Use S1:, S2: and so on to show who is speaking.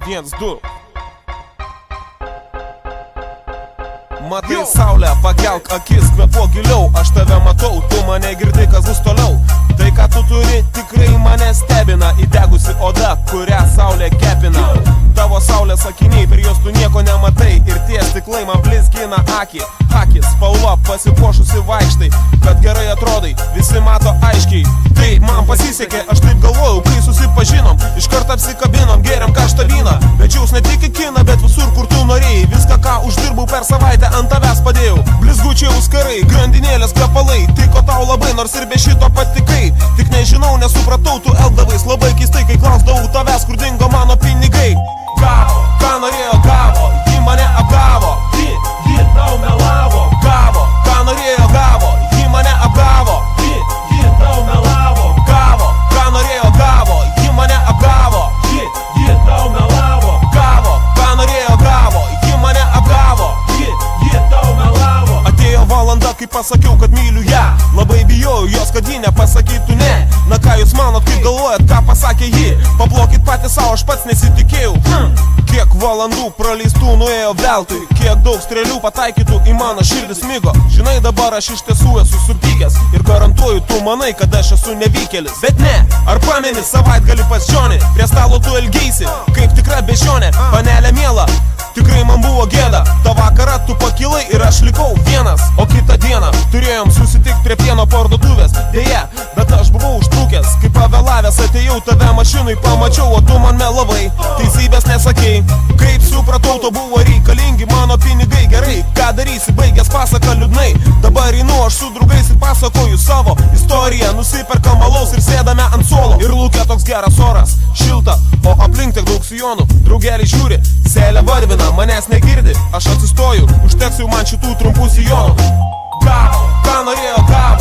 S1: 1, 2. Matai saulę, pakelk akis, kvepuok giliau. Aš tave matau, tu mane girdi, kas bus toliau. Tai ką tu turi, tikrai mane stebina. Įdegusi oda, kurią saulė kepina. Tavo saulės akiniai, per juos tu nieko nematai. Ir tie stiklai man blizgina akį. Akis, spalva, pasipuošusi vaikštai. Kad gerai atrodai, visi mato aiškiai. Taip, man pasisekė, aš taip galvojau, kai susipažinom. Iškart apsikabinom, geriam karštą vyną. Vedžiaus ne tik į kiną, bet visur, kur tu norėjai. Viską, ką uždirbau per savaitę, ant tavęs padėjau. Blizgučiai auskarai, grandinėlės kvepalai. Tiko tau labai, nors ir be šito patikai. Tik nežinau, nesupratau, tu elgdavais labai keistai, kai klausdavau tavęs, kur dingo mano pinigai. Gavo, ką norėjo gavo, ji mane apgavo. Ji tau melavo. Gavo, ką norėjo gavo, ji mane apgavo. Ji tau melavo. Gavo, ką norėjo gavo, ji mane apgavo. Ji tau melavo. Gavo, ką norėjo gavo, ji mane apgavo. Ji tau melavo. Atėjo valanda, kai pasakiau, kad myliu ją. Labai bijojau jos, kad ji nepasakytų ne. Na ką jūs manot, kaip galvojat, ką pasakė ji? Pablokit patys savo, aš pats nesitikėjau. Kiek valandų praleistų nuėjo veltui. Kiek daug strėlių pataikytų į mano širdį smigo. Žinai, dabar aš iš tiesų esu supykęs. Ir garantuoju, tu manai, kad aš esu nevykėlis. Bet ne, ar pameni savaitgalį pas Džonį? Prie stalo tu elgeisi, kaip tikra bežionė. Panelė miela, tikrai man buvo gėda. Ta vakarą tu pakilai ir aš likau vienas. O kitą dieną turėjom susitikti prie pieno parduotuvės. Deja, bet aš buvau užtrukęs. Kaip pavėlavęs atėjau, tave mašinai pamačiau, o tu man melavai. Teisybės nesakei. Kaip supratau, to buvo reikalingi mano pinigai. Gerai, ką darysi, baigęs pasaką liūdnai. Dabar einu aš su draugais ir pasakoju savo istoriją. Nusiperkam alaus ir sėdame ant suolo. Ir lauke toks geras oras, šilta, o aplink tiek daug sijonų. Draugeliai žiūri, sėlė varvina, manęs negirdi. Aš atsistoju, užteks jau man šitų trumpų sijonų. Gavo, ką norėjo gavo.